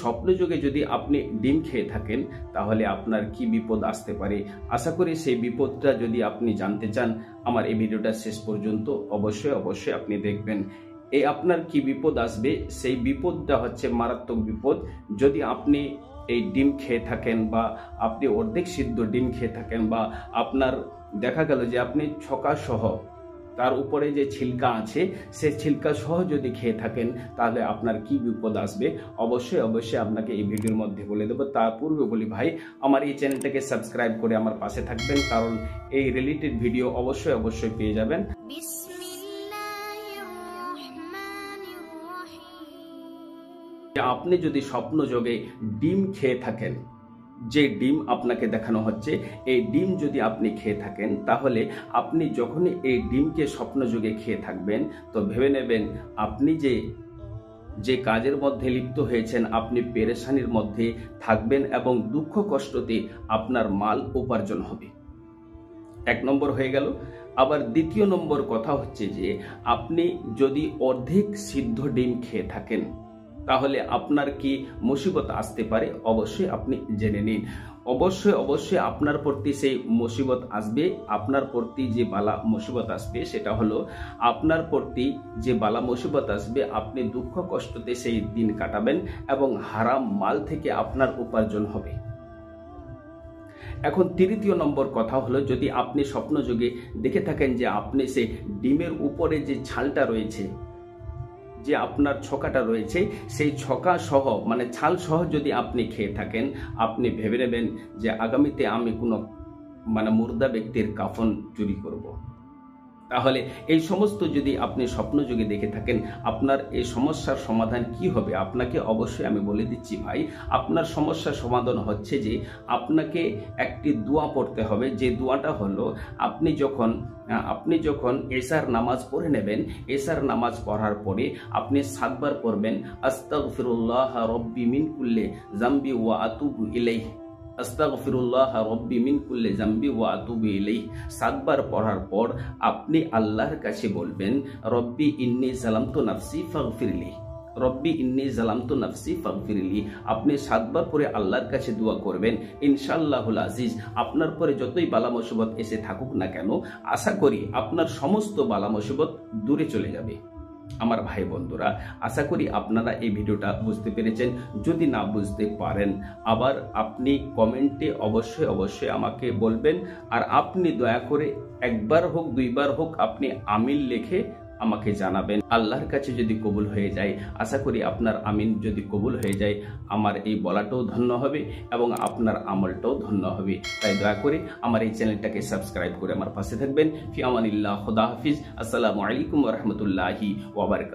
স্বপ্নযোগে যদি আপনি ডিম খেয়ে থাকেন তাহলে আপনার কি বিপদ আসতে পারে। আশা করি সেই বিপদটা যদি আপনি জানতে চান আমার এই ভিডিওটা শেষ পর্যন্ত অবশ্যই আপনি দেখবেন। এই আপনার কি বিপদ আসবে, সেই বিপদটা হচ্ছে মারাত্মক বিপদ। যদি আপনি এই ডিম খেয়ে থাকেন বা আপনি অর্ধেক সিদ্ধ ডিম খেয়ে থাকেন বা আপনার দেখা গেল যে আপনি ছকা সহ তার উপরে যে ছিলকা আছে সে ছিলকা সহ যদি খেয়ে থাকেন তাহলে আপনার কি বিপদ আসবে অবশ্যই আপনাকে এই ভিডিওর মধ্যে বলে দেবো। তার পূর্বে বলি ভাই, আমার এই চ্যানেলটাকে সাবস্ক্রাইব করে আমার পাশে থাকবেন, কারণ এই রিলেটেড ভিডিও অবশ্যই পেয়ে যাবেন। আপনি যদি স্বপ্নযোগে ডিম খেয়ে থাকেন, যে ডিম আপনাকে দেখানো হচ্ছে এই ডিম যদি আপনি খেয়ে থাকেন তাহলে আপনি যখনই এই ডিমকে স্বপ্নযোগে খেয়ে থাকবেন তো ভেবে নেবেন আপনি যে কাজের মধ্যে লিপ্ত হয়েছেন আপনি পেরেশানির মধ্যে থাকবেন এবং দুঃখ কষ্টতে আপনার মাল উপার্জন হবে। 1 নম্বর হয়ে গেল। আবার 2 নম্বর কথা হচ্ছে যে আপনি যদি অর্ধেক সিদ্ধ ডিম খেয়ে থাকেন তাহলে আপনার কি মুসিবত আসতে পারে অবশ্যই আপনি জেনে নিন। অবশ্যই আপনার প্রতি সেই মুসিবত আসবে। আপনার প্রতি যে বালা মুসিবত আসবে সেটা হলো আপনার প্রতি যে বালা মুসিবত আসবে আপনি দুঃখ কষ্টতে সেই দিন কাটাবেন এবং হারাম মাল থেকে আপনার উপার্জন হবে। এখন 3 নম্বর কথা হলো, যদি আপনি স্বপ্নযোগে দেখে থাকেন যে আপনি সেই ডিমের উপরে যে ছালটা রয়েছে, যে আপনার ছকাটা রয়েছে সেই ছকা সহ মানে ছাল সহ যদি আপনি খেয়ে থাকেন আপনি ভেবে নেবেন যে আগামীতে আমি কোনো মুর্দা ব্যক্তির কাফন চুরি করব। তাহলে এই সমস্ত যদি আপনি স্বপ্নযোগে দেখে থাকেন আপনার এই সমস্যার সমাধান কি হবে আপনাকে অবশ্যই আমি বলে দিচ্ছি ভাই। আপনার সমস্যার সমাধান হচ্ছে যে আপনাকে একটি দোয়া পড়তে হবে। যে দোয়াটা হলো আপনি যখন এশার নামাজ পড়ে নেবেন, এশার নামাজ পড়ার পরে আপনি 7 বার পড়বেন আস্তাগফিরুল্লাহ রব্বি মিন কুল্লি যামবি ওয়া আতুবু ইলাইহি, আস্তাগফিরুল্লাহ রব্বি মিন কুল্লি যামবি ওয়া আতুবু ইলাইহি। 7 বার পড়ার পর আপনি আল্লাহর কাছে বলবেন রব্বি ইন্নী যালামতু নাফসি ফাগফিরলি, রব্বি ইন্নী যালামতু নাফসি ফাগফিরলি। আপনি 7 বার পরে আল্লাহর কাছে দোয়া করবেন। ইনশাআল্লাহুল আজিজ আপনার পরে যতই বালা মুসিবত এসে থাকুক না কেন আশা করি আপনার সমস্ত বালা মুসিবত দূরে চলে যাবে। আমার ভাই বন্ধুরা, আশা করি আপনারা এই ভিডিওটা বুঝতে পেরেছেন। যদি না বুঝতে পারেন আবার আপনি কমেন্টে অবশ্যই আমাকে বলবেন। আর আপনি দয়া করে 1 বার হোক 2 বার হোক আপনি আমিন লিখে আমাকে জানাবেন। আল্লাহর কাছে যদি কবুল হয়ে যায় আশা করি আপনার আমিন যদি কবুল হয়ে যায় আমার এই বলাটাও ধন্য হবে এবং আপনার আমলটাও ধন্য হবে। তাই দয়া করে আমার এই চ্যানেলটাকে সাবস্ক্রাইব করে আমার পাশে থাকবেন। ফি আমানিল্লাহ, খুদা হাফিজ। আসসালামু আলাইকুম ওয়া রাহমাতুল্লাহি ওয়া বারাকাতুহু।